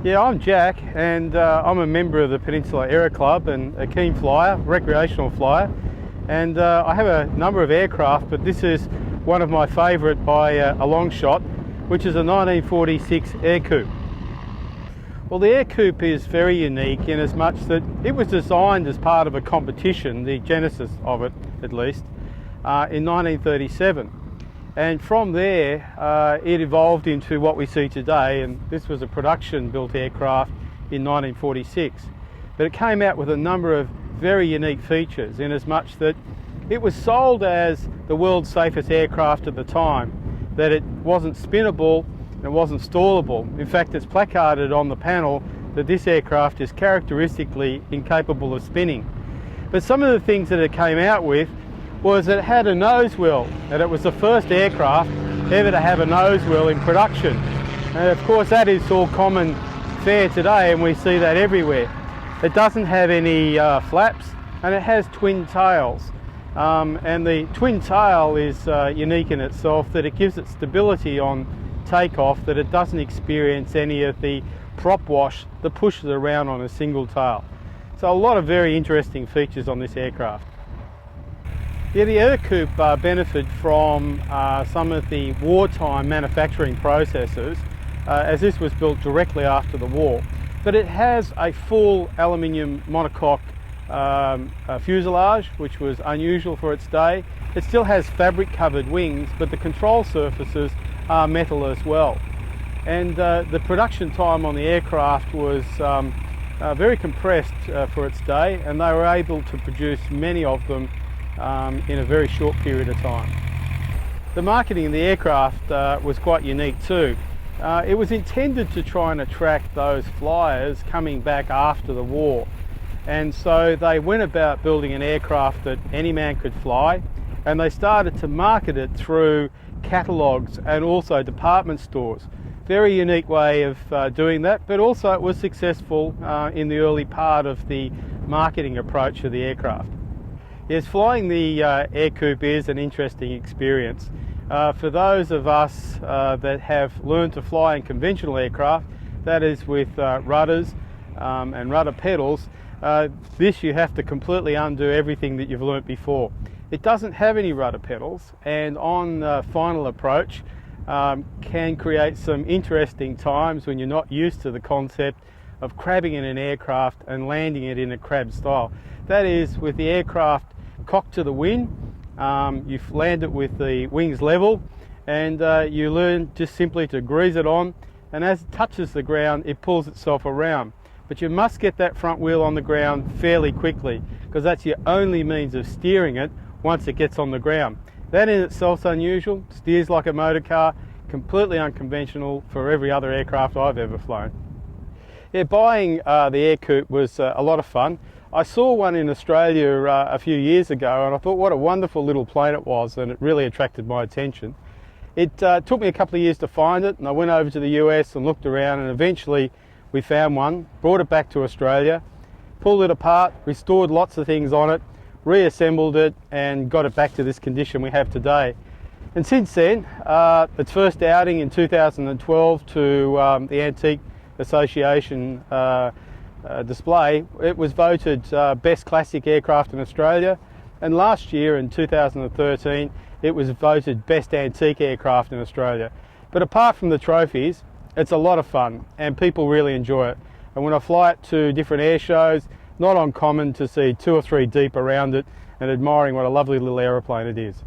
Yeah, I'm Jack, and I'm a member of the Peninsula Aero Club and a keen flyer, recreational flyer. And I have a number of aircraft, but this is one of my favourite by a long shot, which is a 1946 Ercoupe. Well, the Ercoupe is very unique in as much that it was designed as part of a competition, the genesis of it at least, in 1937. And from there it evolved into what we see today, and this was a production built aircraft in 1946. But it came out with a number of very unique features in as much that it was sold as the world's safest aircraft at the time, that it wasn't spinnable and it wasn't stallable. In fact, it's placarded on the panel that this aircraft is characteristically incapable of spinning. But some of the things that it came out with was that it had a nose wheel, and it was the first aircraft ever to have a nose wheel in production. And of course that is all common fare today, and we see that everywhere. It doesn't have any flaps, and it has twin tails. And the twin tail is unique in itself, that it gives it stability on takeoff, that it doesn't experience any of the prop wash that pushes around on a single tail. So a lot of very interesting features on this aircraft. Yeah, the Ercoupe benefited from some of the wartime manufacturing processes, as this was built directly after the war. But it has a full aluminium monocoque fuselage, which was unusual for its day. It still has fabric covered wings, but the control surfaces are metal as well. And the production time on the aircraft was very compressed for its day, and they were able to produce many of them in a very short period of time. The marketing of the aircraft was quite unique too. It was intended to try and attract those flyers coming back after the war, and so they went about building an aircraft that any man could fly, and they started to market it through catalogues and also department stores. Very unique way of doing that, but also it was successful in the early part of the marketing approach of the aircraft. Yes, flying the Ercoupe is an interesting experience. For those of us that have learned to fly in conventional aircraft, that is with rudders and rudder pedals, this you have to completely undo everything that you've learnt before. It doesn't have any rudder pedals, and on final approach can create some interesting times when you're not used to the concept of crabbing in an aircraft and landing it in a crab style. That is, with the aircraft cocked to the wind, you land it with the wings level, and you learn just simply to grease it on, and as it touches the ground it pulls itself around. But you must get that front wheel on the ground fairly quickly, because that's your only means of steering it once it gets on the ground. That in itself is unusual, steers like a motor car, completely unconventional for every other aircraft I've ever flown. Yeah, buying the Ercoupe was a lot of fun. I saw one in Australia a few years ago, and I thought what a wonderful little plane it was, and it really attracted my attention. It took me a couple of years to find it, and I went over to the US and looked around, and eventually we found one, brought it back to Australia, pulled it apart, restored lots of things on it, reassembled it, and got it back to this condition we have today. And since then, its first outing in 2012 to the Antique Association display, it was voted best classic aircraft in Australia, and last year in 2013 it was voted best antique aircraft in Australia. But apart from the trophies, it's a lot of fun and people really enjoy it, and when I fly it to different air shows, not uncommon to see 2 or 3 deep around it and admiring what a lovely little aeroplane it is.